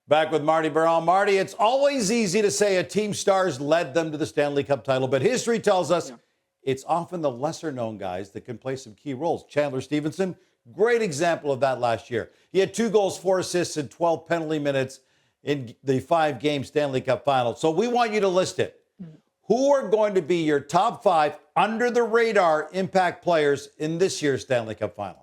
Back with Marty Biron. Marty, it's always easy to say a team stars led them to the Stanley Cup title, but history tells us it's often the lesser-known guys that can play some key roles. Chandler Stevenson, great example of that last year. He had 2 goals, 4 assists, and 12 penalty minutes in the 5-game Stanley Cup Final. So we want you to list it. Who are going to be your top 5 under-the-radar impact players in this year's Stanley Cup Final?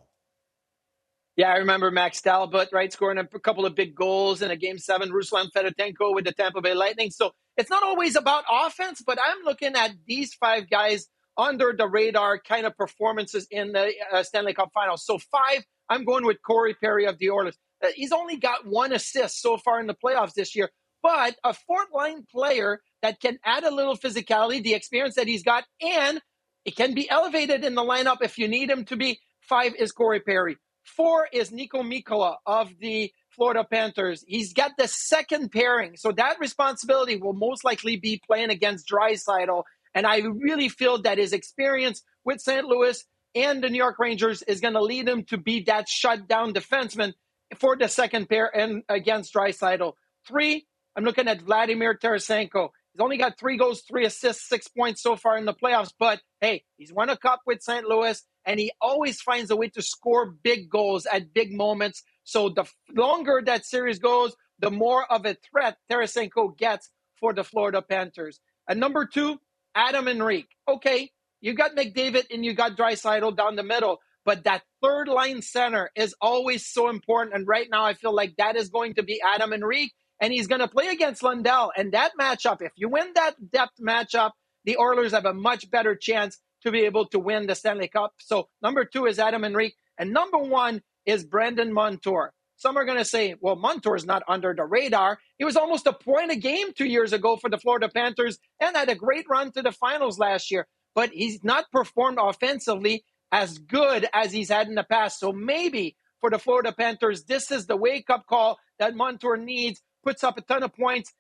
Yeah, I remember Max Talbot, right, scoring a couple of big goals in a Game 7, Ruslan Fedotenko with the Tampa Bay Lightning. So it's not always about offense, but I'm looking at these 5 guys under the radar kind of performances in the Stanley Cup Finals. So 5, I'm going with Corey Perry of the Oilers. He's only got 1 assist so far in the playoffs this year, but a fourth-line player that can add a little physicality, the experience that he's got, and it can be elevated in the lineup if you need him to be. 5 is Corey Perry. 4 is Nico Mikkola of the Florida Panthers. He's got the second pairing, so that responsibility will most likely be playing against Draisaitl. And I really feel that his experience with St. Louis and the New York Rangers is going to lead him to be that shutdown defenseman for the second pair and against Draisaitl. 3, I'm looking at Vladimir Tarasenko. He's only got 3 goals, 3 assists, 6 points so far in the playoffs. But, hey, he's won a cup with St. Louis, and he always finds a way to score big goals at big moments. So the longer that series goes, the more of a threat Tarasenko gets for the Florida Panthers. And number 2, Adam Henrique. Okay, you got McDavid and you got Draisaitl down the middle, but that third-line center is always so important. And right now I feel like that is going to be Adam Henrique. And he's going to play against Lundell. And that matchup, if you win that depth matchup, the Oilers have a much better chance to be able to win the Stanley Cup. So number 2 is Adam Henrique. And number 1 is Brendan Montour. Some are going to say, well, Montour is not under the radar. He was almost a point a game 2 years ago for the Florida Panthers and had a great run to the finals last year. But he's not performed offensively as good as he's had in the past. So maybe for the Florida Panthers, this is the wake-up call that Montour needs. Puts up a ton of points,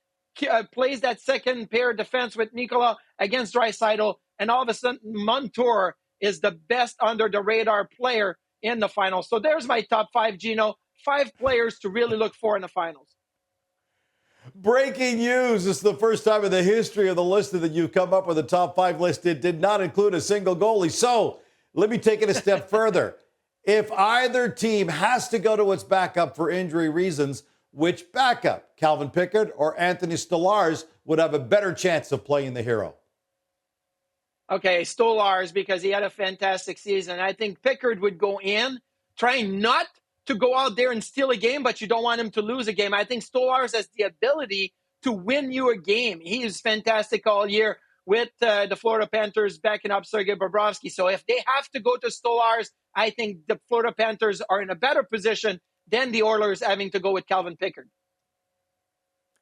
plays that second pair defense with Mikkola against Draisaitl, and all of a sudden Montour is the best under-the-radar player in the finals. So there's my top 5, Gino. 5 players to really look for in the finals. Breaking news. This is the first time in the history of the list that you've come up with a top 5 list. It did not include a single goalie. So let me take it a step further. If either team has to go to its backup for injury reasons, which backup, Calvin Pickard or Anthony Stolarz, would have a better chance of playing the hero? Okay, Stolarz, because he had a fantastic season. I think Pickard would go in, trying not to go out there and steal a game, but you don't want him to lose a game. I think Stolarz has the ability to win you a game. He is fantastic all year with the Florida Panthers backing up Sergei Bobrovsky. So if they have to go to Stolarz, I think the Florida Panthers are in a better position than the Oilers having to go with Calvin Pickard.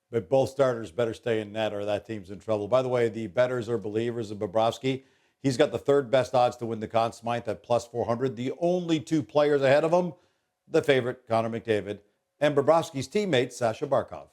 But both starters better stay in net or that team's in trouble. By the way, the bettors are believers of Bobrovsky. He's got the 3rd best odds to win the Conn Smythe at plus 400. The only 2 players ahead of him, the favorite, Connor McDavid, and Bobrovsky's teammate, Sasha Barkov.